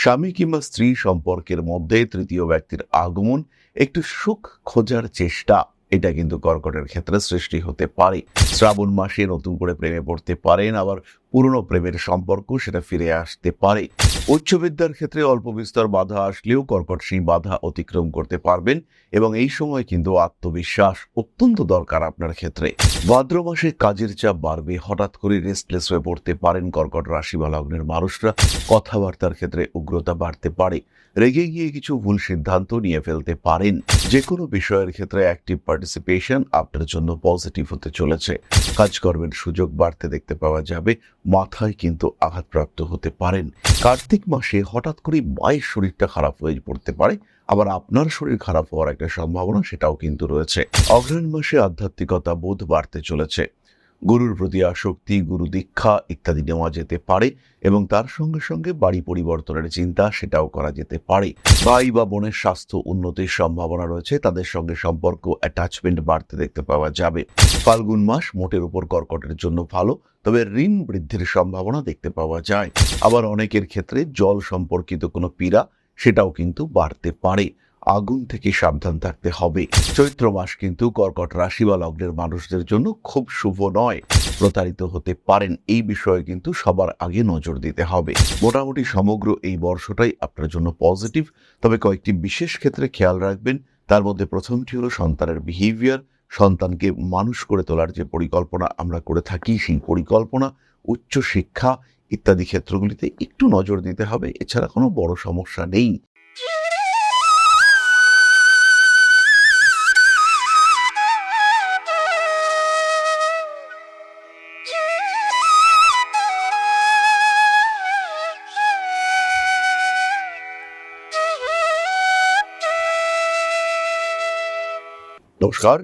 স্বামী কিংবা স্ত্রী সম্পর্কের মধ্যে তৃতীয় ব্যক্তির আগমন, একটু সুখ খোঁজার চেষ্টা, এটা কিন্তু কর্কটের ক্ষেত্রে সৃষ্টি হতে পারে। শ্রাবণ মাসে নতুন করে প্রেমে পড়তে পারেন, আবার পুরনো প্রেমের সম্পর্ক সেটা ফিরে আসতে পারে। উচ্চ বিদ্যার ক্ষেত্রে অল্প বিস্তর বাধা আসলেও কর্কট সেই বাধা অতিক্রম করতে পারবেন এবং এই সময় কিন্তু আত্মবিশ্বাস অত্যন্ত দরকার আপনার ক্ষেত্রে। ভাদ্র মাসে কাজের চাপ বাড়বে, হঠাৎ করে রেস্টলেস হয়ে পড়তে পারেন কর্কট রাশি বা লগ্নের মানুষরা। কথাবার্তার ক্ষেত্রে উগ্রতা বাড়তে পারে, রেগে গিয়ে কিছু ভুল সিদ্ধান্ত নিয়ে ফেলতে পারেন। যে কোনো বিষয়ের ক্ষেত্রে অ্যাক্টিভ পার্টিসিপেশন আপনার জন্য পজিটিভ হতে চলেছে। কাজকর্মের সুযোগ বাড়তে দেখতে পাওয়া যাবে, মাথায় কিন্তু আঘাতপ্রাপ্ত হতে পারেন। কার্তিক মাসে হঠাৎ করে মায়ের শরীরটা খারাপ হয়ে পড়তে পারে, আবার আপনার শরীর খারাপ হওয়ার একটা সম্ভাবনা সেটাও কিন্তু রয়েছে। অগ্রহায়ণ মাসে আধ্যাত্মিকতা বোধ বাড়তে চলেছে, গুরুর প্রতি আসক্তি, গুরু দীক্ষা ইত্যাদি নেওয়া যেতে পারে এবং তার সঙ্গে সঙ্গে বাড়ি পরিবর্তনের চিন্তা সেটাও করা যেতে পারে। ভাই বা বোনের স্বাস্থ্য উন্নতির সম্ভাবনা রয়েছে, তাদের সঙ্গে সম্পর্ক অ্যাটাচমেন্ট বাড়তে দেখতে পাওয়া যাবে। ফাল্গুন মাস মোটের উপর কর্কটের জন্য ভালো, তবে ঋণ বৃদ্ধির সম্ভাবনা দেখতে পাওয়া যায়। আবার অনেকের ক্ষেত্রে জল সম্পর্কিত কোনো পীড়া সেটাও কিন্তু বাড়তে পারে, আগুন থেকে সাবধান থাকতে হবে। চৈত্র মাস কিন্তু কর্কট রাশি বা লগ্নের মানুষদের জন্য খুব শুভ নয়, প্রতারিত হতে পারেন। এই বিষয়ে কিন্তু সবার আগে নজর দিতে হবে। মোটামুটি সমগ্র এই বর্ষটাই আপনার জন্য পজিটিভ, তবে কয়েকটি বিশেষ ক্ষেত্রে খেয়াল রাখবেন। তার মধ্যে প্রথমটি হলো সন্তানের বিহেভিয়ার। সন্তানকে মানুষ করে তোলার যে পরিকল্পনা আমরা করে থাকি, সেই পরিকল্পনা, উচ্চ শিক্ষা ইত্যাদি ক্ষেত্রগুলিতে একটু নজর দিতে হবে। এছাড়া কোনো বড় সমস্যা নেই। নমস্কার,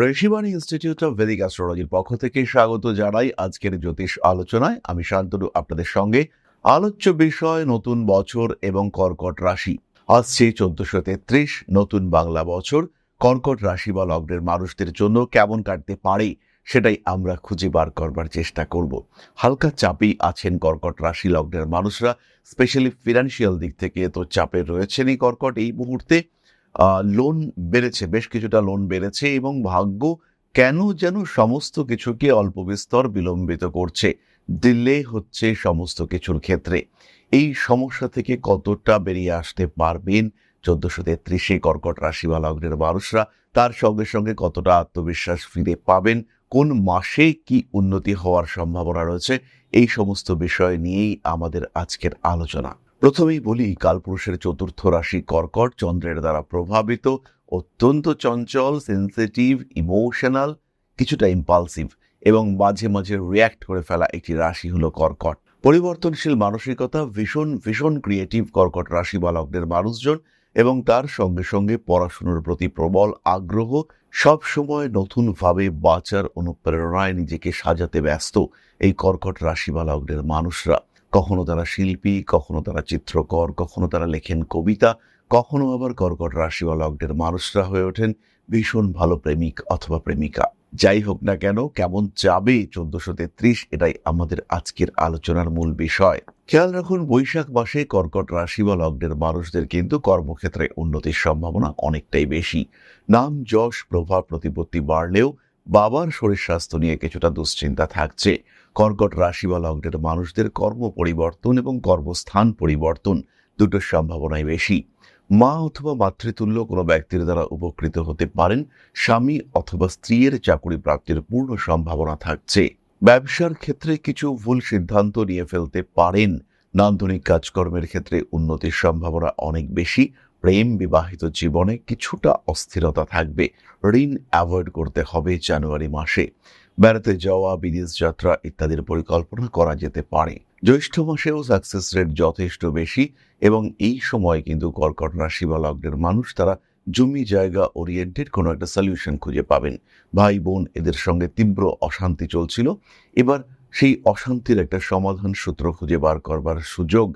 ঋষিবাণী ইনস্টিটিউট অফ ভেদিক অ্যাস্ট্রোলজির পক্ষ থেকে স্বাগত জানাই আজকের জ্যোতিষ আলোচনায়। আমি শান্তনু আপনাদের সঙ্গে। আলোচ্য বিষয় নতুন বছর এবং কর্কট রাশি। আসছে 1433 নতুন বাংলা বছর কর্কট রাশি বা লগ্নের মানুষদের জন্য কেমন কাটতে পারে সেটাই আমরা খুঁজে বার করবার চেষ্টা করব। হালকা চাপেই আছেন কর্কট রাশি লগ্নের মানুষরা, স্পেশালি ফিনান্সিয়াল দিক থেকে তো চাপে রয়েছেনই কর্কট এই মুহূর্তে। লোন বেড়েছে, বেশ কিছুটা লোন বেড়েছে এবং ভাগ্য কেন যেন সমস্ত কিছুকে অল্প বিস্তর বিলম্বিত করছে, ডিলে হচ্ছে সমস্ত কিছুর ক্ষেত্রে। এই সমস্যা থেকে কতটা বেরিয়ে আসতে পারবেন 1433 কর্কট রাশি বা লগ্নের মানুষরা, তার সঙ্গে সঙ্গে কতটা আত্মবিশ্বাস ফিরে পাবেন, কোন মাসে কি উন্নতি হওয়ার সম্ভাবনা রয়েছে, এই সমস্ত বিষয় নিয়েই আমাদের আজকের আলোচনা। প্রথমেই বলি, কালপুরুষের চতুর্থ রাশি কর্কট চন্দ্রের দ্বারা প্রভাবিত, অত্যন্ত চঞ্চল, সেন্সিটিভ, ইমোশনাল, কিছুটা ইম্পালসিভ এবং মাঝে মাঝে রিয়্যাক্ট করে ফেলা একটি রাশি হলো কর্কট। পরিবর্তনশীল মানসিকতা, ভীষণ ভীষণ ক্রিয়েটিভ কর্কট রাশি বা লগ্নের মানুষজন এবং তার সঙ্গে সঙ্গে পড়াশোনার প্রতি প্রবল আগ্রহ, সব সময় নতুনভাবে বাঁচার অনুপ্রেরণায় নিজেকে সাজাতে ব্যস্ত এই কর্কট রাশি বা লগ্নের মানুষরা। কখনো তারা শিল্পী, কখনো তারা চিত্রকর, কখনো তারা লেখেন কবিতা, কখনো আবার কর্কট রাশি বা লগ্নের মানুষরা হয়ে ওঠেন ভীষণ ভালো প্রেমিক অথবা প্রেমিকা। যাই হোক না কেন, কেমন যাবে 1433 এটাই আমাদের আজকের আলোচনার মূল বিষয়। খেয়াল রাখুন, বৈশাখ মাসে কর্কট রাশি বা লগ্নের মানুষদের কিন্তু কর্মক্ষেত্রে উন্নতির সম্ভাবনা অনেকটাই বেশি। নাম যশ প্রভাব প্রতিপত্তি বাড়লেও বাবার শরীর স্বাস্থ্য নিয়ে কিছুটা দুশ্চিন্তা থাকছে। কর্কট রাশি বা লগ্নের মানুষদের কর্ম পরিবর্তন এবং কর্মস্থান পরিবর্তন দুটোর সম্ভাবনাই বেশি। মা অথবা মাতৃতুল্য কোনো ব্যক্তির দ্বারা উপকৃত হতে পারেন। স্বামী অথবা স্ত্রীর চাকরি প্রাপ্তির পূর্ণ সম্ভাবনা থাকছে। ব্যবসার ক্ষেত্রে কিছু ভুল সিদ্ধান্ত নিয়ে ফেলতে পারেন। নান্দনিক কাজকর্মের ক্ষেত্রে উন্নতির সম্ভাবনা অনেক বেশি। প্রেম বিবাহিত জীবনে কিছুটা অস্থিরতা থাকবে। ঋণ অ্যাভয়েড করতে হবে জানুয়ারি মাসে। বেড়াতে যাওয়া, বিদেশ যাত্রা ইত্যাদির পরিকল্পনা করা যেতে পারে। জ্যৈষ্ঠ মাসেও সাকসেস রেট যথেষ্ট বেশি এবং এই সময় কিন্তু কর্কট রাশি বা লগ্নের মানুষ তারা জমি জায়গা ওরিয়েন্টেড কোনো একটা সলিউশন খুঁজে পাবেন। ভাই বোন এদের সঙ্গে তীব্র অশান্তি চলছিল, এবার সেই অশান্তির একটা সমাধান সূত্র খুঁজে বার করবার সুযোগ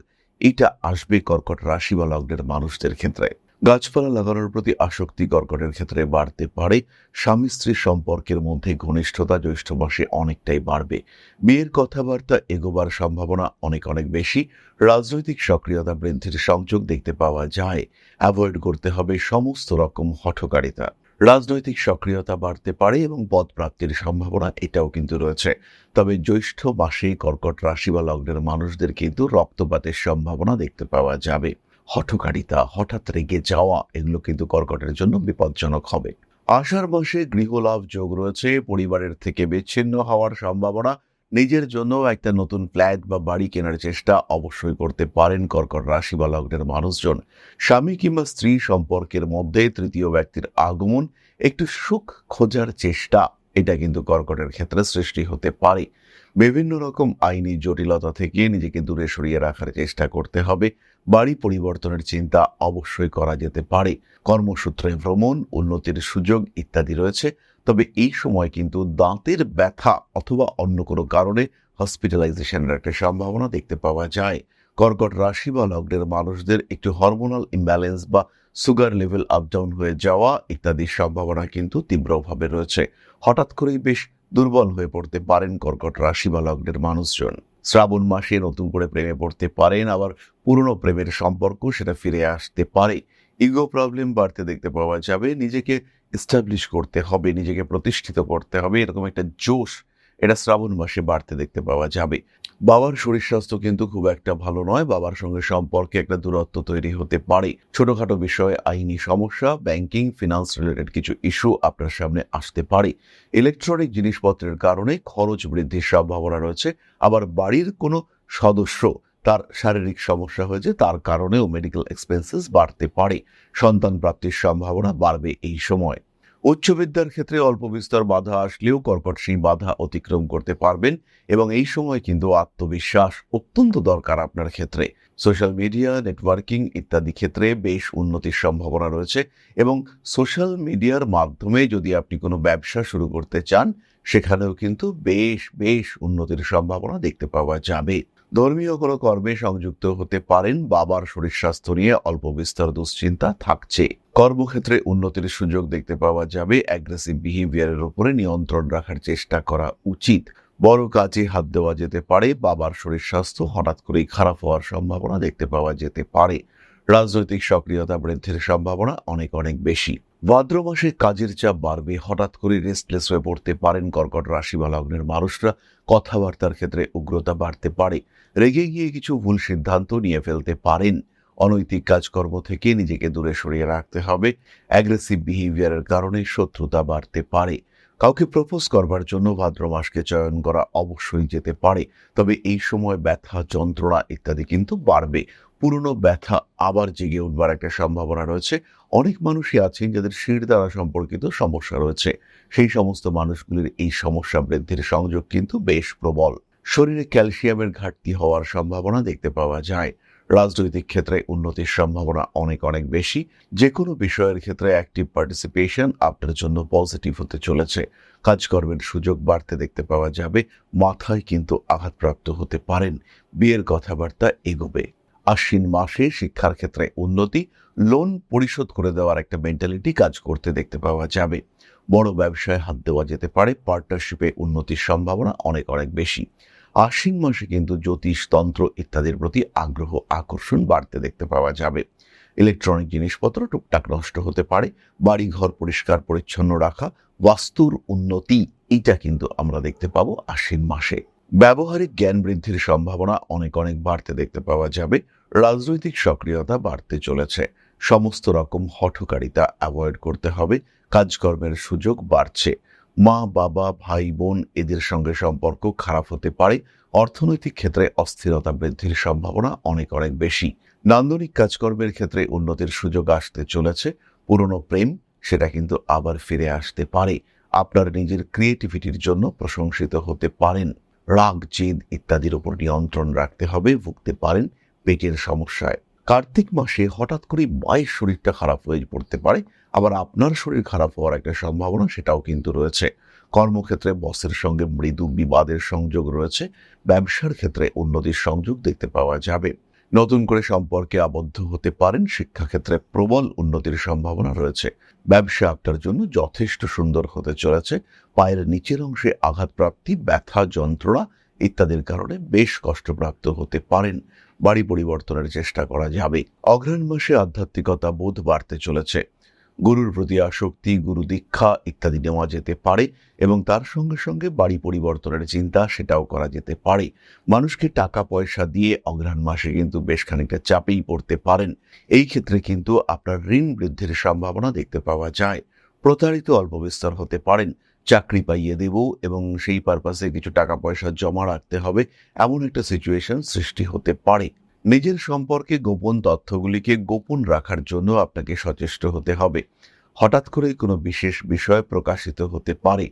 এইটা আসবে কর্কট রাশি বা লগ্নের মানুষদের ক্ষেত্রে। গাছপালা লাগানোর প্রতি আসক্তি কর্কটের ক্ষেত্রে বাড়তে পারে। স্বামী স্ত্রীর সম্পর্কের মধ্যে ঘনিষ্ঠতা জ্যৈষ্ঠ মাসে অনেকটাই বাড়বে। বিয়ের কথাবার্তা এগোবার সম্ভাবনা অনেক অনেক বেশি। রাজনৈতিক সক্রিয়তা বৃদ্ধির সংযোগ দেখতে পাওয়া যায়। অ্যাভয়েড করতে হবে সমস্ত রকম হঠকারিতা। রাজনৈতিক সক্রিয়তা বাড়তে পারে এবং পদ প্রাপ্তির সম্ভাবনা এটাও কিন্তু রয়েছে। তবে জ্যৈষ্ঠ মাসে কর্কট রাশি বা লগ্নের মানুষদের কিন্তু রক্তপাতের সম্ভাবনা দেখতে পাওয়া যাবে। হঠকারিতা, হঠাৎ রেগে যাওয়া এগুলো কিন্তু কর্কটের জন্য বিপজ্জনক হবে। আষাঢ় মাসে গৃহলাভ যোগ রয়েছে। পরিবারের থেকে বিচ্ছিন্ন হওয়ার সম্ভাবনা। নিজের জন্য একটা নতুন ফ্ল্যাট বা বাড়ি কেনার চেষ্টা অবশ্যই করতে পারেন কর্কট রাশি বা লগ্নের মানুষজন। স্বামী কিংবা স্ত্রী সম্পর্কের মধ্যে তৃতীয় ব্যক্তির আগমন, একটু সুখ খোঁজার চেষ্টা, এটা কিন্তু কর্কটের ক্ষেত্রে সৃষ্টি হতে পারে। বিভিন্ন রকম আইনি জটিলতা থেকে নিজেকে দূরে সরিয়ে রাখার চেষ্টা করতে হবে। বাড়ি পরিবর্তনের চিন্তা অবশ্যই করা যেতে পারে। কর্মসূত্রে ভ্রমণ, উন্নতির সুযোগ ইত্যাদি রয়েছে। তবে এই সময় কিন্তু দাঁতের ব্যথা অথবা অন্য কোনো কারণে হসপিটালাইজেশনের একটা সম্ভাবনা দেখতে পাওয়া যায়। কর্কট রাশি বা লগ্নের মানুষদের একটু হরমোনাল ইমব্যালেন্স বা সুগার লেভেল আপ ডাউন হয়ে যাওয়া ইত্যাদির সম্ভাবনা কিন্তু তীব্রভাবে রয়েছে। হঠাৎ করেই বেশ দুর্বল হয়ে পড়তে পারেন কর্কট রাশি বা লগ্নের মানুষজন। শ্রাবণ মাসে নতুন করে প্রেমে পড়তে পারেন, আবার পুরনো প্রেমের সম্পর্ক সেটা ফিরে আসতে পারে। ইগো প্রবলেম বাড়তে দেখতে পাওয়া যাবে। নিজেকে এস্টাবলিশ করতে হবে, নিজেকে প্রতিষ্ঠিত করতে হবে, এরকম একটা জোশ এটা শ্রাবণ মাসে বাড়তে দেখতে পাওয়া যাবে। বাবার শরীর স্বাস্থ্য কিন্তু খুব একটা ভালো নয়। বাবার সঙ্গে সম্পর্কে একটা দূরত্ব তৈরি হতে পারে। ছোটখাটো বিষয়ে আইনি সমস্যা, ব্যাংকিং, ফিনান্স রিলেটেড কিছু ইস্যু আপনার সামনে আসতে পারে। ইলেকট্রনিক জিনিসপত্রের কারণে খরচ বৃদ্ধির সম্ভাবনা রয়েছে। আবার বাড়ির কোনো সদস্য তার শারীরিক সমস্যা হয়েছে, তার কারণেও মেডিকেল এক্সপেন্সেস বাড়তে পারে। সন্তান প্রাপ্তির সম্ভাবনা বাড়বে এই সময়। উচ্চ বিদ্যার ক্ষেত্রে অল্প বিস্তর বাধা আসলেও কর্কট সেই বাধা অতিক্রম করতে পারবেন এবং এই সময় কিন্তু আত্মবিশ্বাস অত্যন্ত দরকার আপনার ক্ষেত্রে। সোশ্যাল মিডিয়া, নেটওয়ার্কিং ইত্যাদি ক্ষেত্রে বেশ উন্নতির সম্ভাবনা রয়েছে এবং সোশ্যাল মিডিয়ার মাধ্যমে যদি আপনি কোনো ব্যবসা শুরু করতে চান, সেখানেও কিন্তু বেশ বেশ উন্নতির সম্ভাবনা দেখতে পাওয়া যাবে। ধর্মীয় কোনো কর্মে সংযুক্ত হতে পারেন। বাবার শরীর স্বাস্থ্য নিয়ে অল্প বিস্তর দুশ্চিন্তা থাকছে। কর্মক্ষেত্রে উন্নতির সুযোগ দেখতে পাওয়া যাবে। অ্যাগ্রেসিভ বিহেভিয়ারের উপরে নিয়ন্ত্রণ রাখার চেষ্টা করা উচিত। বড় কাজে হাত দেওয়া যেতে পারে। বাবার শরীর স্বাস্থ্য হঠাৎ করেই খারাপ হওয়ার সম্ভাবনা দেখতে পাওয়া যেতে পারে। রাজনৈতিক সক্রিয়তা বৃদ্ধির সম্ভাবনা অনেক অনেক বেশি। ভাদ্র মাসে কাজের চাপ বাড়বে। হঠাৎ করে রেস্টলেস হয়ে পড়তে পারেন কর্কট রাশি বা লগ্নের মানুষরা। কথাবার্তার ক্ষেত্রে উগ্রতা বাড়তে পারে। রেগে গিয়ে কিছু ভুল সিদ্ধান্ত নিয়ে ফেলতে পারেন। অনৈতিক কাজকর্ম থেকে নিজেকে দূরে সরিয়ে রাখতে হবে। অ্যাগ্রেসিভ বিহেভিয়ারের কারণে শত্রুতা বাড়তে পারে। কাউকে প্রপোজ করবার জন্য ভাদ্র মাসকে চয়ন করা অবশ্যই যেতে পারে। তবে এই সময় ব্যথা, যন্ত্রণা ইত্যাদি কিন্তু বাড়বে। পুরনো ব্যথা আবার জেগে উঠবার একটা সম্ভাবনা রয়েছে। অনেক মানুষই আছেন যাদের শির দ্বারা সম্পর্কিত সমস্যা রয়েছে। সেই সমস্ত মানুষগুলির এই সমস্যা বৃদ্ধির সংযোগ কিন্তু বেশ প্রবল। শরীরে ক্যালসিয়ামের ঘাটতি হওয়ার সম্ভাবনা দেখতে পাওয়া যায়। রাজনৈতিক ক্ষেত্রে উন্নতির সম্ভাবনা অনেক অনেক বেশি। যে কোনো বিষয়ের ক্ষেত্রে অ্যাক্টিভ পার্টিসিপেশন আপনার জন্য পজিটিভ হতে চলেছে। কাজকর্মের সুযোগ বাড়তে দেখতে পাওয়া যাবে। মাথায় কিন্তু আঘাতপ্রাপ্ত হতে পারেন। বিয়ের কথাবার্তা এগোবে। আশ্বিন মাসে শিক্ষার ক্ষেত্রে উন্নতি, লোন পরিশোধ করে দেওয়ার একটা মেন্টালিটি কাজ করতে দেখতে পাওয়া যাবে। বড় ব্যবসায় হাত দেওয়া যেতে পারে। পার্টনারশিপে উন্নতির সম্ভাবনা অনেক অনেক বেশি। আশ্বিন মাসে কিন্তু জ্যোতিষ, তন্ত্র ইত্যাদির প্রতি আগ্রহ, আকর্ষণ বাড়তে দেখতে পাওয়া যাবে। ইলেকট্রনিক জিনিসপত্র টুকটাক নষ্ট হতে পারে। বাড়িঘর পরিষ্কার পরিচ্ছন্ন রাখা, বাস্তুর উন্নতি, এটা কিন্তু আমরা দেখতে পাবো আশ্বিন মাসে। ব্যবহারিক জ্ঞান বৃদ্ধির সম্ভাবনা অনেক অনেক বাড়তে দেখতে পাওয়া যাবে। রাজনৈতিক সক্রিয়তা বাড়তে চলেছে। সমস্ত রকম হঠকারিতা অ্যাভয়েড করতে হবে। কাজকর্মের সুযোগ বাড়ছে। মা, বাবা, ভাই, বোন এদের সঙ্গে সম্পর্ক খারাপ হতে পারে। অর্থনৈতিক ক্ষেত্রে অস্থিরতা বৃদ্ধির সম্ভাবনা অনেক অনেক বেশি। নান্দনিক কাজকর্মের ক্ষেত্রে উন্নতির সুযোগ আসতে চলেছে। পুরনো প্রেম সেটা কিন্তু আবার ফিরে আসতে পারে। আপনার নিজের ক্রিয়েটিভিটির জন্য প্রশংসিত হতে পারেন। রাগ, জেদ ইত্যাদির উপর নিয়ন্ত্রণ রাখতে হবে। ভুগতে পারেন পেটের সমস্যায়। কার্তিক মাসে হঠাৎ করে মায়ের শরীরটা খারাপ হয়ে পড়তে পারে। আবার আপনার শরীর খারাপ হওয়ার একটা সম্ভাবনা সেটাও কিন্তু রয়েছে। কর্মক্ষেত্রে বসের সঙ্গে মৃদু বিবাদের সংযোগ রয়েছে। ব্যবসার ক্ষেত্রে উন্নতির সংযোগ দেখতে পাওয়া যাবে। নতুন করে সম্পর্কে আবদ্ধ হতে পারেন, শিক্ষাক্ষেত্রে প্রবল উন্নতির সম্ভাবনা রয়েছে। ব্যবসা আপনার জন্য যথেষ্ট সুন্দর হতে চলেছে। পায়ের নিচের অংশে আঘাতপ্রাপ্তি, ব্যথা, যন্ত্রণা ইত্যাদির কারণে বেশ কষ্টপ্রাপ্ত হতে পারেন। বাড়ি পরিবর্তনের চেষ্টা করা যাবে। অগ্রহায়ণ মাসে আধ্যাত্মিকতা বোধ বাড়তে চলেছে। গুরুর প্রতি আসক্তি, গুরু দীক্ষা ইত্যাদি নেওয়া যেতে পারে এবং তার সঙ্গে সঙ্গে বাড়ি পরিবর্তনের চিন্তা সেটাও করা যেতে পারে। মানুষকে টাকা পয়সা দিয়ে অগ্রহায়ণ মাসে কিন্তু বেশ খানিকটা চাপেই পড়তে পারেন। এই ক্ষেত্রে কিন্তু আপনার ঋণ বৃদ্ধির সম্ভাবনা দেখতে পাওয়া যায়। প্রতারিত অল্প বিস্তর হতে পারেন। চাকরি পাইয়ে দেব এবং সেই পারপাসে কিছু টাকা পয়সা জমা রাখতে হবে, এমন একটা সিচুয়েশন সৃষ্টি হতে পারে। নিজের সম্পর্কে গোপন তথ্যগুলিকে গোপন রাখার জন্য আপনাকে সচেষ্ট হতে হবে। হঠাৎ করে কোনো বিশেষ বিষয় প্রকাশিত হতে পারে।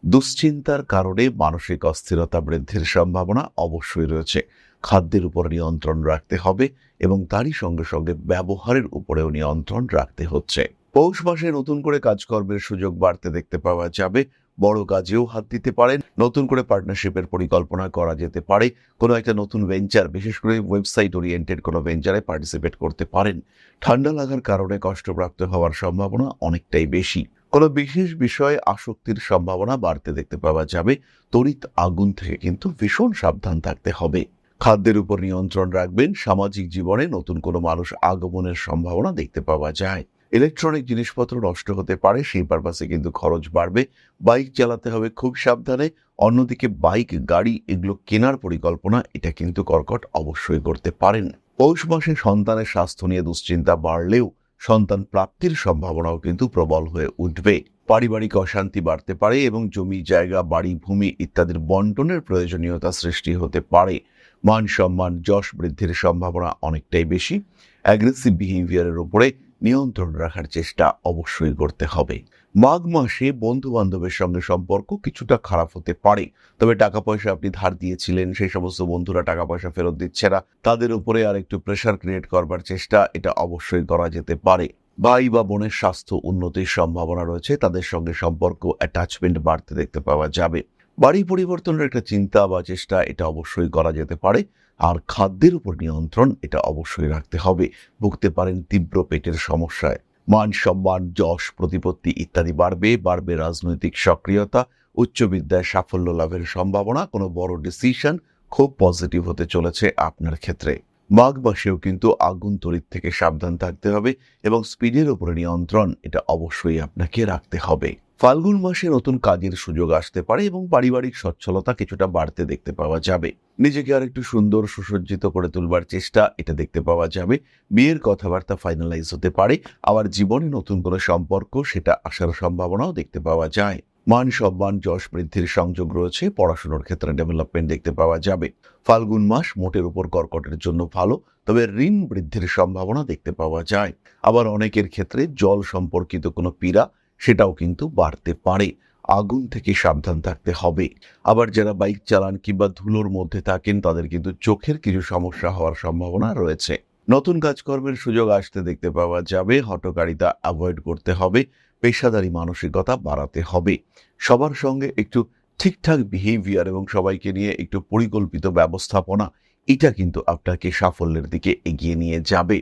দুশ্চিন্তার কারণে মানসিক অস্থিরতা বৃদ্ধির সম্ভাবনা অবশ্যই রয়েছে। খাদ্যের উপর নিয়ন্ত্রণ রাখতে হবে এবং তারই সঙ্গে সঙ্গে ব্যবহারের উপরেও নিয়ন্ত্রণ রাখতে হচ্ছে। পৌষ মাসে নতুন করে কাজকর্মের সুযোগ বাড়তে দেখতে পাওয়া যাবে। বড় কাজেও হাত দিতে পারেন। নতুন করে পার্টনারশিপের পরিকল্পনা করা যেতে পারে। কোনো একটা নতুন ভেঞ্চার, বিশেষ করে ওয়েবসাইট ওরিয়েন্টেড কোনো ভেঞ্চারে পার্টিসিপেট করতে পারেন। ঠান্ডা লাগার কারণে কষ্টপ্রাপ্ত হওয়ার সম্ভাবনা অনেকটাই বেশি। কোনো বিশেষ বিষয়ে আসক্তির সম্ভাবনা বাড়তে দেখতে পাওয়া যাবে। তড়িৎ আগুন থেকে কিন্তু ভীষণ সাবধান থাকতে হবে। খাদ্যের উপর নিয়ন্ত্রণ রাখবেন। সামাজিক জীবনে নতুন কোনো মানুষ আগমনের সম্ভাবনা দেখতে পাওয়া যায়। ইলেকট্রনিক জিনিসপত্র নষ্ট হতে পারে, সেই পারপাসে কিন্তু খরচ বাড়বে। বাইক চালাতে হবে খুব সাবধানে। অন্যদিকে বাইক, গাড়ি এগুলো কেনার পরিকল্পনা এটা কিন্তু কর্কট অবশ্যই করতে পারেন। পৌষ মাসে সন্তানের স্বাস্থ্য নিয়ে দুশ্চিন্তা বাড়লেও সন্তান প্রাপ্তির সম্ভাবনাও কিন্তু প্রবল হয়ে উঠবে। পারিবারিক অশান্তি বাড়তে পারে এবং জমি জায়গা, বাড়ি, ভূমি ইত্যাদির বন্টনের প্রয়োজনীয়তা সৃষ্টি হতে পারে। মান সম্মান, যশ বৃদ্ধির সম্ভাবনা অনেকটাই বেশি। অ্যাগ্রেসিভ বিহেভিয়ারের উপরে নিয়ন্ত্রণ রাখার চেষ্টা অবশ্যই করতে হবে। মাঘ মাসে বন্ধু বান্ধবের সঙ্গে সম্পর্ক কিছুটা খারাপ হতে পারে। তবে টাকা পয়সা আপনি ধার দিয়েছিলেন, সেই সমস্ত বন্ধুরা টাকা পয়সা ফেরত দিচ্ছে না, তাদের উপরে আর একটু প্রেশার ক্রিয়েট করবার চেষ্টা এটা অবশ্যই করা যেতে পারে। ভাই বা বোনের স্বাস্থ্য উন্নতির সম্ভাবনা রয়েছে। তাদের সঙ্গে সম্পর্ক, অ্যাটাচমেন্ট বাড়তে দেখতে পাওয়া যাবে। বাড়ি পরিবর্তনের একটা চিন্তা বা চেষ্টা এটা অবশ্যই করা যেতে পারে। আর খাদ্যের উপর নিয়ন্ত্রণ এটা অবশ্যই রাখতে হবে। ভুগতে পারেন তীব্র পেটের সমস্যায়। মান সম্মান, যশ, প্রতিপত্তি ইত্যাদি বাড়বে রাজনৈতিক সক্রিয়তা, উচ্চ বিদ্যায় সাফল্য লাভের সম্ভাবনা। কোনো বড় ডিসিশন খুব পজিটিভ হতে চলেছে আপনার ক্ষেত্রে। মাঘ মাসেও কিন্তু আগুন তড়িৎ থেকে সাবধান থাকতে হবে এবং স্পিডের উপরে নিয়ন্ত্রণ এটা অবশ্যই আপনাকে রাখতে হবে। ফাল্গুন মাসে নতুন কাজের সুযোগ আসতে পারে এবং পারিবারিক সচ্ছলতা কিছুটা বাড়তে দেখতে পাওয়া যাবে। নিজেকে আর একটু সুন্দর সুসজ্জিত করে তুলবার চেষ্টা এটা দেখতে পাওয়া যাবে। বিয়ের কথাবার্তা ফাইনালাইজ হতে পারে। আবার জীবনে নতুন কোনো সম্পর্ক সেটা আসার সম্ভাবনাও দেখতে পাওয়া যায়। মান সম্মান, যশ বৃদ্ধির সংযোগ রয়েছে। পড়াশোনার ক্ষেত্রে ডেভেলপমেন্ট দেখতে পাওয়া যাবে। ফাল্গুন মাস মোটের উপর কর্কটের জন্য ভালো, তবে ঋণ বৃদ্ধির সম্ভাবনা দেখতে পাওয়া যায়। আবার অনেকের ক্ষেত্রে জল সম্পর্কিত কোনো পীড়া সেটাও কিন্তু বাড়তে পারে। আগুন থেকে সাবধান থাকতে হবে। আবার যারা বাইক চালান কিংবা ধুলোর মধ্যে থাকেন তাদের কিন্তু চোখের কিছু সমস্যা হওয়ার সম্ভাবনা রয়েছে। নতুন কাজকর্মের সুযোগ আসতে দেখতে পাওয়া যাবে। হঠকারিতা অ্যাভয়েড করতে হবে। পেশাদারি মানসিকতা বাড়াতে হবে। সবার সঙ্গে একটু ঠিকঠাক বিহেভিয়ার এবং সবাইকে নিয়ে একটু পরিকল্পিত ব্যবস্থাপনা এটা কিন্তু আপনাকে সাফল্যের দিকে এগিয়ে নিয়ে যাবে।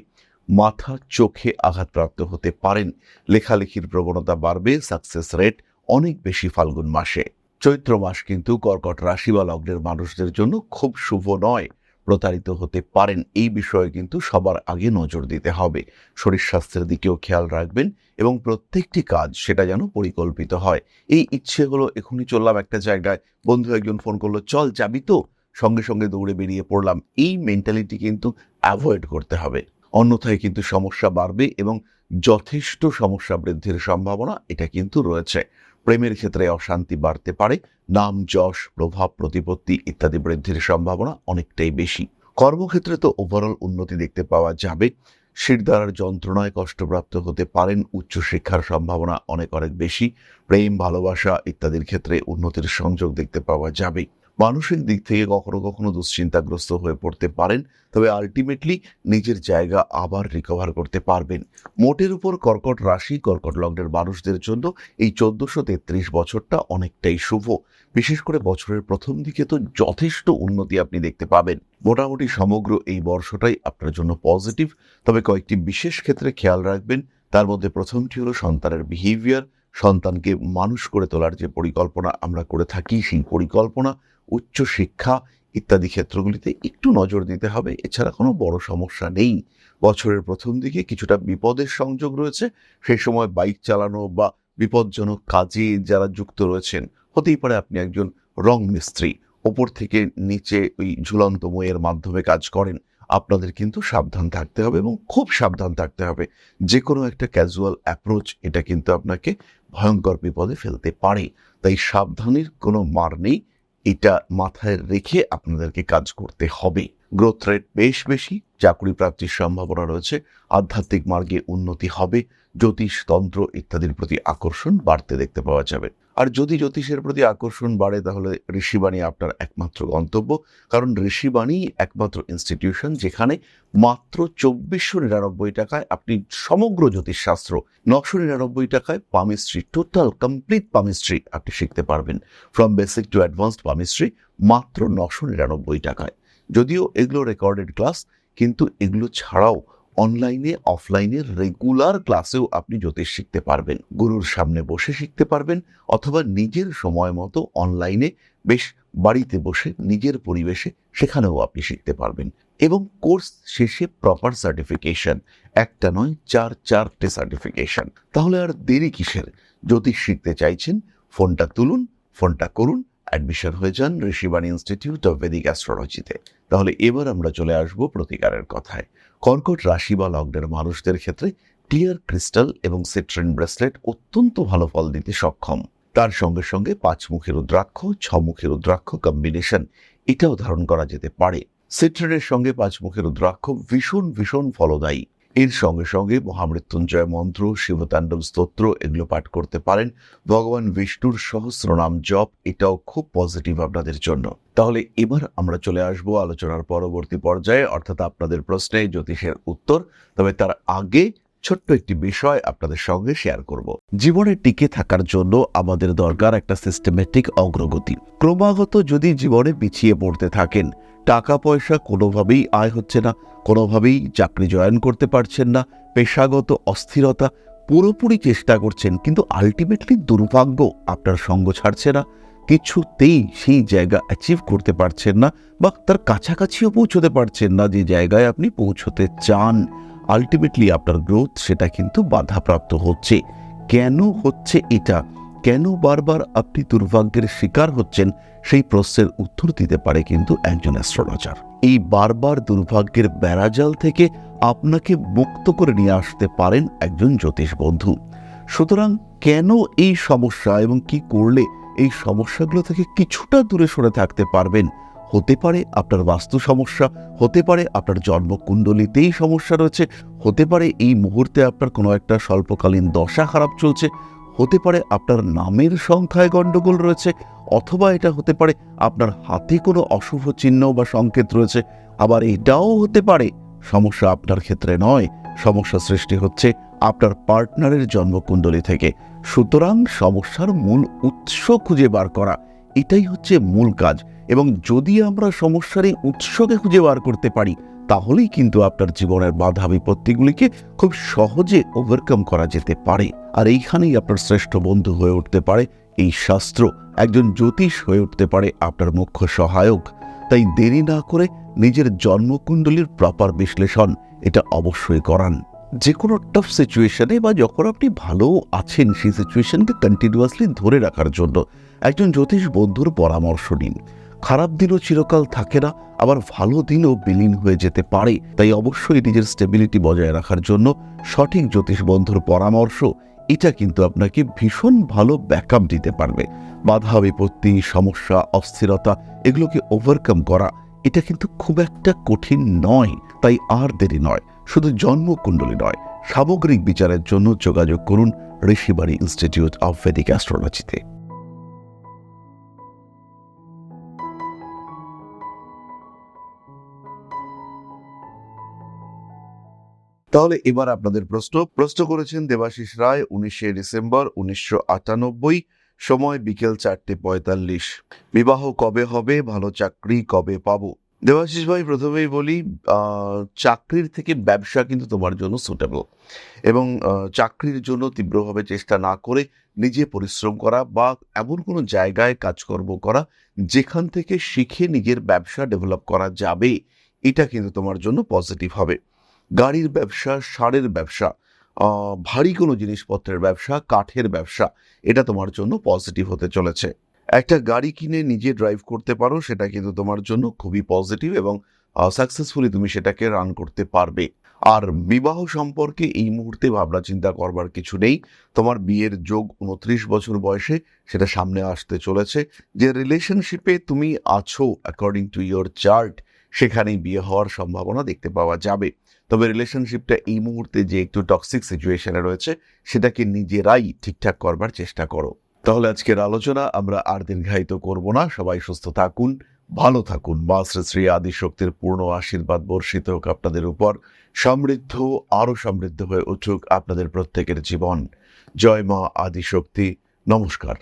মাথা, চোখে আঘাতপ্রাপ্ত হতে পারেন। লেখালেখির প্রবণতা বাড়বে। সাকসেস রেট অনেক বেশি ফাল্গুন মাসে। চৈত্র মাস কিন্তু কর্কট রাশি বা লগ্নের মানুষদের জন্য খুব শুভ নয়। প্রতারিত হতে পারেন। এই বিষয়ে কিন্তু সবার আগে নজর দিতে হবে। শরীর স্বাস্থ্যের দিকেও খেয়াল রাখবেন এবং প্রত্যেকটি কাজ সেটা যেন পরিকল্পিত হয়। এই ইচ্ছে হলো এখনই চললাম একটা জায়গায়, বন্ধু একজন ফোন করলো, চল যাবি তো, সঙ্গে সঙ্গে দৌড়ে বেরিয়ে পড়লাম, এই মেন্টালিটি কিন্তু অ্যাভয়েড করতে হবে। অন্যথায় কিন্তু সমস্যা বাড়বে এবং যথেষ্ট সমস্যা বৃদ্ধির সম্ভাবনা এটা কিন্তু রয়েছে। প্রেমের ক্ষেত্রে অশান্তি বাড়তে পারে। নাম, যশ, প্রভাব, প্রতিপত্তি ইত্যাদি বৃদ্ধির সম্ভাবনা অনেকটাই বেশি। কর্মক্ষেত্রে তো ওভারঅল উন্নতি দেখতে পাওয়া যাবে। শিরদাঁড়ার যন্ত্রণায় কষ্টপ্রাপ্ত হতে পারেন। উচ্চশিক্ষার সম্ভাবনা অনেক বেশি। প্রেম, ভালোবাসা ইত্যাদির ক্ষেত্রে উন্নতির সংযোগ দেখতে পাওয়া যাবে। মানসিক দিক থেকে কখনো কখনো দুশ্চিন্তাগ্রস্ত হয়ে পড়তে পারেন, তবে আলটিমেটলি নিজের জায়গা আবার রিকভার করতে পারবেন। মোটের উপর কর্কট রাশি, কর্কট লগ্নের মানুষদের জন্য এই 1433 বছরটা অনেকটাই শুভ। বিশেষ করে বছরের প্রথম দিকে তো যথেষ্ট উন্নতি আপনি দেখতে পাবেন। মোটামুটি সমগ্র এই বর্ষটাই আপনার জন্য পজিটিভ, তবে কয়েকটি বিশেষ ক্ষেত্রে খেয়াল রাখবেন। তার মধ্যে প্রথমটি হলো সন্তানের বিহেভিয়ার। সন্তানকে মানুষ করে তোলার যে পরিকল্পনা আমরা করে থাকি, সেই পরিকল্পনা, উচ্চ শিক্ষা ইত্যাদি ক্ষেত্রগুলিতে একটু নজর দিতে হবে। এছাড়া কোনো বড় সমস্যা নেই। বছরের প্রথম দিকে কিছুটা বিপদের সংযোগ রয়েছে। সেই সময় বাইক চালানো বা বিপজ্জনক কাজে যারা যুক্ত রয়েছেন, হতেই পারে আপনি একজন রং মিস্ত্রি, ওপর থেকে নিচে ওই ঝুলন্ত মইয়ের মাধ্যমে কাজ করেন, আপনাদের কিন্তু সাবধান থাকতে হবে এবং খুব সাবধান থাকতে হবে। যে কোনো একটা ক্যাজুয়াল অ্যাপ্রোচ এটা কিন্তু আপনাকে ভয়ঙ্কর বিপদে ফেলতে পারে। তাই সাবধানের কোনো মার নেই, এটা মাথায় রেখে আপনাদেরকে কাজ করতে হবে। গ্রোথ রেট বেশ বেশি, চাকরি প্রাপ্তির সম্ভাবনা রয়েছে, আধ্যাত্মিক মার্গে উন্নতি হবে, জ্যোতিষ, তন্ত্র ইত্যাদির প্রতি আকর্ষণ বাড়তে দেখতে পাওয়া যাবে। আর যদি জ্যোতিষের প্রতি আকর্ষণ বাড়ে, তাহলে ঋষিবাণী আপনার একমাত্র গন্তব্য। কারণ ঋষিবাণী একমাত্র ইনস্টিটিউশন যেখানে মাত্র 2499 টাকায় আপনি সমগ্র জ্যোতিষশাস্ত্র, 999 টাকায় পামিস্ট্রি, টোটাল কমপ্লিট পামিস্ট্রি আপনি শিখতে পারবেন। From basic to advanced palmistry মাত্র 999 টাকায়। যদিও এগুলো রেকর্ডেড ক্লাস, কিন্তু এগুলো ছাড়াও অনলাইনে অফলাইনে রেগুলার ক্লাসেও আপনি জ্যোতিষ শিখতে পারবেন। গুরুর সামনে বসে শিখতে পারবেন, অথবা নিজের সময় মতো অনলাইনে বেশ বাড়িতে বসে নিজের পরিবেশে সেখানেও আপনি শিখতে পারবেন। এবং কোর্স শেষে প্রপার সার্টিফিকেশন, একটা নয় 4-4টে সার্টিফিকেশন। তাহলে আর দেরি কিসের? জ্যোতিষ শিখতে চাইছেন, ফোনটা তুলুন, ফোনটা করুন, অ্যাডমিশন হয়ে যান ঋষিবাণী ইনস্টিটিউট অফ ভেদিক অ্যাস্ট্রোলজিতে। তাহলে এবার আমরা চলে আসবো প্রতিকারের কথায়। কর্কট রাশি বা লগ্নের মানুষদের ক্ষেত্রে ক্লিয়ার ক্রিস্টাল এবং সিট্রিন ব্রেসলেট অত্যন্ত ভালো ফল দিতে সক্ষম। তার সঙ্গে সঙ্গে 5 মুখী রুদ্রাক্ষ, 6 মুখী রুদ্রাক্ষ কম্বিনেশন এটাও ধারণ করা যেতে পারে। সিট্রিনের সঙ্গে 5 মুখী রুদ্রাক্ষ ভীষণ ভীষণ ফলদায়ী। এর সঙ্গে সঙ্গে মহামৃত্যুঞ্জয় মন্ত্র, শিবতাণ্ডব স্তোত্র এগুলো পাঠ করতে পারেন। ভগবান বিষ্ণুর সহস্রনাম জপ এটাও খুব পজিটিভ আপনাদের জন্য। তাহলে এবার আমরা চলে আসব আলোচনার পরবর্তী পর্যায়ে, অর্থাৎ আপনাদের প্রশ্নে জ্যোতিষের উত্তর। তবে তার আগে ছোট্ট একটি বিষয় আপনাদের সঙ্গে শেয়ার করব। জীবনে টিকে থাকার জন্য আমাদের দরকার একটা সিস্টেমেটিক অগ্রগতি। ক্রমাগত যদি জীবনে পিছিয়ে পড়তে থাকেন, টাকা পয়সা কোনোভাবেই আয় হচ্ছে না, কোনোভাবেই চাকরি জয়েন করতে পারছেন না, পেশাগত অস্থিরতা, পুরোপুরি চেষ্টা করছেন কিন্তু আলটিমেটলি দুর্ভাগ্য আপনার সঙ্গ ছাড়ছে না, কিছুতেই সেই জায়গা অ্যাচিভ করতে পারছেন না, বা তার কাছাকাছিও পৌঁছতে পারছেন না যে জায়গায় আপনি পৌঁছতে চান, আলটিমেটলি আপনার গ্রোথ সেটা কিন্তু বাধাপ্রাপ্ত হচ্ছে। কেন হচ্ছে এটা? কেন বারবার আপনি দুর্ভাগ্যের শিকার হচ্ছেন? সেই প্রশ্নের উত্তর দিতে পারে কিন্তু একজন অ্যাস্ট্রোলজার। এই বারবার দুর্ভাগ্যের বেড়াজাল থেকে আপনাকে মুক্ত করে নিয়ে আসতে পারেন একজন জ্যোতিষ বন্ধু। সুতরাং কেন এই সমস্যা এবং কি করলে এই সমস্যাগুলো থেকে কিছুটা দূরে সরে থাকতে পারবেন? হতে পারে আপনার বাস্তু সমস্যা, হতে পারে আপনার জন্মকুণ্ডলিতেই সমস্যা রয়েছে, হতে পারে এই মুহূর্তে আপনার কোনো একটা স্বল্পকালীন দশা খারাপ চলছে, হতে পারে আপনার নামের সংখ্যায় গণ্ডগোল রয়েছে, অথবা এটা হতে পারে আপনার হাতে কোনো অশুভ চিহ্ন বা সংকেত রয়েছে। আবার এটাও হতে পারে সমস্যা আপনার ক্ষেত্রে নয়, সমস্যা সৃষ্টি হচ্ছে আপনার পার্টনারের জন্মকুণ্ডলী থেকে। সুতরাং সমস্যার মূল উৎস খুঁজে বার করা, এটাই হচ্ছে মূল কাজ। এবং যদি আমরা সমস্যার এই উৎসকে খুঁজে বার করতে পারি, তাহলেই কিন্তু আপনার জীবনের বাধা বিপত্তিগুলিকে খুব সহজে ওভারকাম করা যেতে পারে। আর এইখানেই আপনার শ্রেষ্ঠ বন্ধু হয়ে উঠতে পারে এই শাস্ত্র, একজন জ্যোতিষ হয়ে উঠতে পারে আপনার মুখ্য সহায়ক। তাই দেরি না করে নিজের জন্মকুণ্ডলীর প্রপার বিশ্লেষণ এটা অবশ্যই করান। যে কোনো টাফ সিচুয়েশনে বা যখন আপনি ভালো আছেন, সেই সিচুয়েশনকে কন্টিনিউয়াসলি ধরে রাখার জন্য একজন জ্যোতিষ বন্ধুর পরামর্শ নিন। খারাপ দিনও চিরকাল থাকে না, আবার ভালো দিনও বিলীন হয়ে যেতে পারে। তাই অবশ্যই নিজের স্টেবিলিটি বজায় রাখার জন্য সঠিক জ্যোতিষ বন্ধুর পরামর্শ এটা কিন্তু আপনাকে ভীষণ ভালো ব্যাকআপ দিতে পারবে। বাধা বিপত্তি, সমস্যা, অস্থিরতা এগুলোকে ওভারকাম করা এটা কিন্তু খুব একটা কঠিন নয়। তাই আর দেরি নয়, শুধু জন্মকুণ্ডলী নয়, সামগ্রিক বিচারের জন্য যোগাযোগ করুন ঋষিবাণী ইনস্টিটিউট অফ ভেদিক অ্যাস্ট্রোলজিতে। তাহলে এবার আপনাদের প্রশ্ন করেছেন দেবাশিস রায়, 19শে ডিসেম্বর 1998, সময় বিকেল 4:45। বিবাহ কবে হবে, ভালো চাকরি কবে পাবো? দেবাশিস ভাই, প্রথমেই বলি, চাকরির থেকে ব্যবসা কিন্তু তোমার জন্য সুটেবল, এবং চাকরির জন্য তীব্রভাবে চেষ্টা না করে নিজে পরিশ্রম করা বা এমন কোনো জায়গায় কাজকর্ম করা যেখান থেকে শিখে নিজের ব্যবসা ডেভেলপ করা যাবে, এটা কিন্তু তোমার জন্য পজিটিভ হবে। গাড়ির ব্যবসা, সারের ব্যবসা, ভারী কোনো জিনিসপত্রের ব্যবসা, কাঠের ব্যবসা, এটা তোমার জন্য পজিটিভ হতে চলেছে। একটা গাড়ি কিনে নিজে ড্রাইভ করতে পারো, সেটা কিন্তু তোমার জন্য খুবই পজিটিভ, এবং সাকসেসফুলি তুমি সেটাকে রান করতে পারবে। আর বিবাহ সম্পর্কে এই মুহূর্তে ভাবনা চিন্তা করবার কিছু নেই। তোমার বিয়ের যোগ 29 বছর বয়সে সেটা সামনে আসতে চলেছে। যে রিলেশনশিপে তুমি আছো অ্যাকর্ডিং টু ইয়োর চার্ট, সেখানেই বিয়ে হওয়ার সম্ভাবনা দেখতে পাওয়া যাবে। তবে রিলেশনশিপটা এই মুহূর্তে যে একটু টক্সিক সিচুয়েশনে রয়েছে, সেটাকে নিজেরাই ঠিকঠাক করবার চেষ্টা করো। তাহলে আজকের আলোচনা আমরা আর দীর্ঘায়িত করব না। সবাই সুস্থ থাকুন, ভালো থাকুন। মা শ্রী শ্রী আদিশক্তির পূর্ণ আশীর্বাদ বর্ষিত হোক আপনাদের উপর। সমৃদ্ধ, আরো সমৃদ্ধ হয়ে উঠুক আপনাদের প্রত্যেকের জীবন। জয় মা আদিশক্তি। নমস্কার।